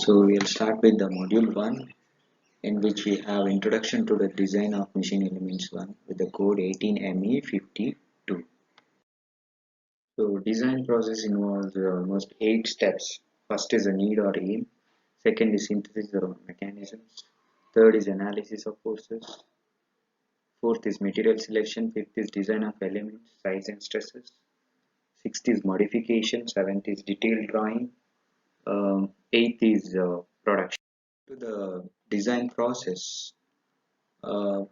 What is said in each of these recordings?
So we'll start with the module 1, in which we have introduction to the design of machine elements 1 with the code 18ME52. So design process involves almost 8 steps. First is a need or aim. Second is synthesis of mechanisms. Third is analysis of forces. Fourth is material selection. Fifth is design of elements, size and stresses. Sixth is modification. Seventh is detailed drawing. Eighth is production. To the design process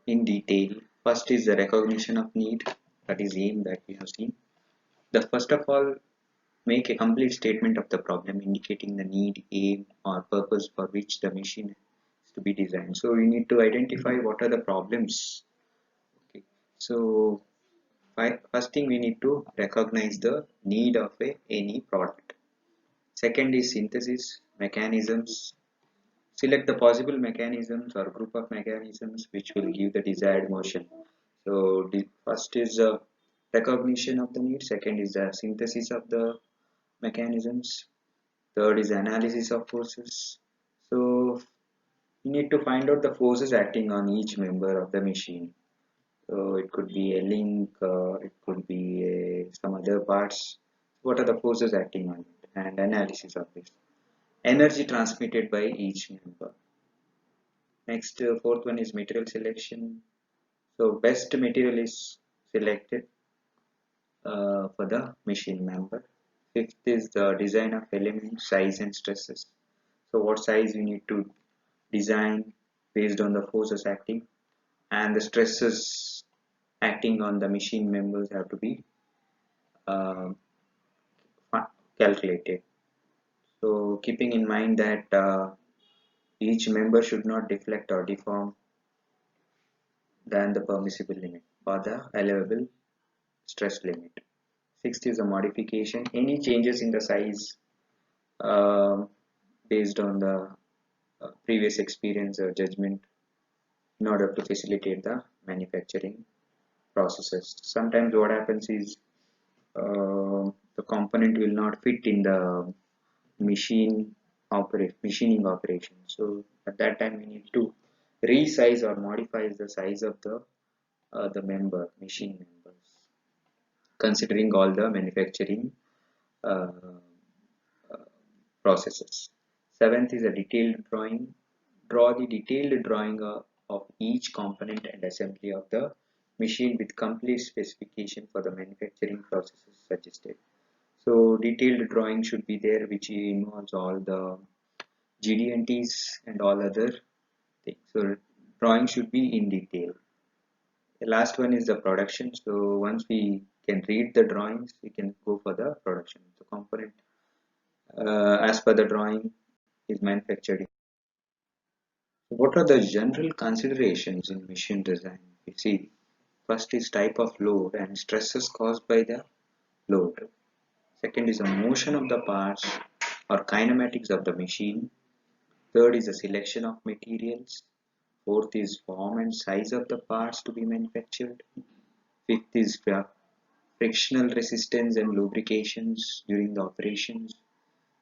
in detail. First is the recognition of need, that is aim that we have seen. The first of all, make a complete statement of the problem indicating the need, aim or purpose for which the machine is to be designed. So you need to identify what are the problems. Okay. So first thing we need to recognize the need of any product. Second is synthesis, mechanisms. Select the possible mechanisms or group of mechanisms which will give the desired motion. So the first is recognition of the need, second is the synthesis of the mechanisms, third is analysis of forces. So you need to find out the forces acting on each member of the machine. So it could be a link, it could be some other parts. What are the forces acting on it and analysis of this. Energy transmitted by each member. Next, fourth one is material selection. So best material is selected for the machine member. Fifth is the design of element size and stresses. So what size you need to design based on the forces acting, and the stresses acting on the machine members have to be uh, calculated. So keeping in mind that each member should not deflect or deform than the permissible limit or the allowable stress limit. Sixth is a modification. Any changes in the size uh, based on the previous experience or judgment in order to facilitate the manufacturing processes. Sometimes what happens is the component will not fit in the machining operation. So at that time we need to resize or modify the size of the machine members, considering all the manufacturing uh, processes. Seventh is a detailed drawing. Draw the detailed drawing of each component and assembly of the machine with complete specification for the manufacturing processes suggested. So detailed drawing should be there, which involves all the GD&Ts and all other things. So drawing should be in detail. The last one is the production. So once we can read the drawings, we can go for the production. The component as per the drawing is manufactured. What are the general considerations in machine design? We see first is type of load and stresses caused by the load. Second is the motion of the parts or kinematics of the machine. Third is the selection of materials. Fourth is form and size of the parts to be manufactured. Fifth is frictional resistance and lubrications during the operations.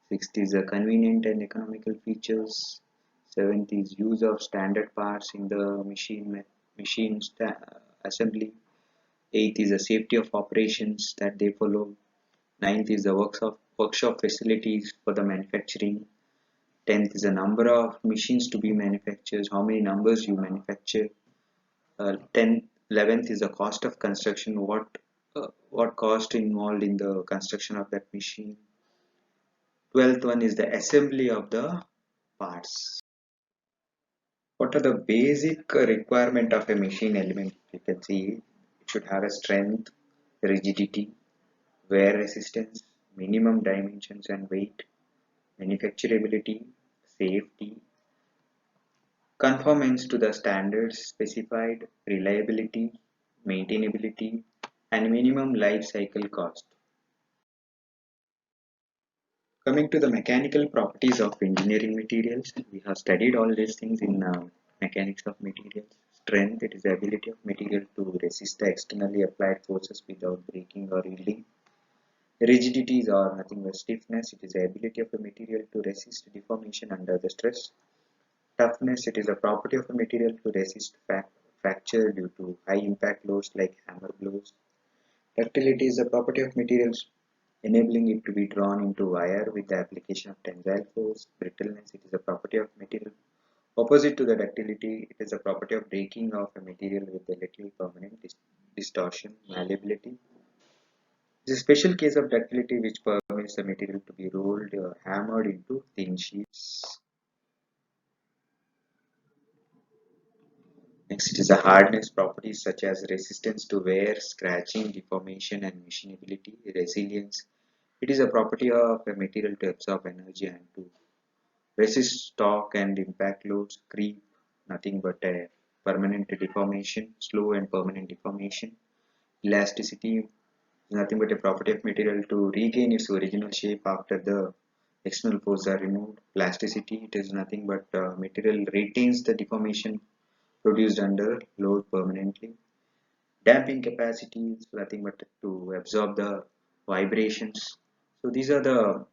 Sixth is the convenient and economical features. Seventh is use of standard parts in the machine assembly. Eighth is the safety of operations that they follow. Ninth is the workshop facilities for the manufacturing. 10th is the number of machines to be manufactured, how many numbers you manufacture. 10th, 11th is the cost of construction, what cost involved in the construction of that machine. 12th one is the assembly of the parts. What are the basic requirement of a machine element? You can see it should have a strength, rigidity, wear resistance, minimum dimensions and weight, manufacturability, safety, conformance to the standards specified, reliability, maintainability, and minimum life cycle cost. Coming to the mechanical properties of engineering materials, we have studied all these things in mechanics of materials. Strength, it is the ability of material to resist the externally applied forces without breaking or yielding. Rigidity is or nothing but stiffness. It is the ability of a material to resist deformation under the stress. Toughness. It is a property of a material to resist fracture due to high impact loads like hammer blows. Ductility is a property of materials enabling it to be drawn into wire with the application of tensile force. Brittleness. It is a property of material opposite to the ductility. It is a property of breaking of a material with a little permanent distortion. Malleability is a special case of ductility which permits the material to be rolled or hammered into thin sheets. Next, it is the hardness properties such as resistance to wear, scratching, deformation, and machinability. Resilience. It is a property of a material to absorb energy and to resist shock and impact loads. Creep. Nothing but a permanent deformation, slow and permanent deformation. Elasticity is nothing but a property of material to regain its original shape after the external forces are removed. Plasticity, it is nothing but material retains the deformation produced under load permanently. Damping capacity is nothing but to absorb the vibrations. So these are the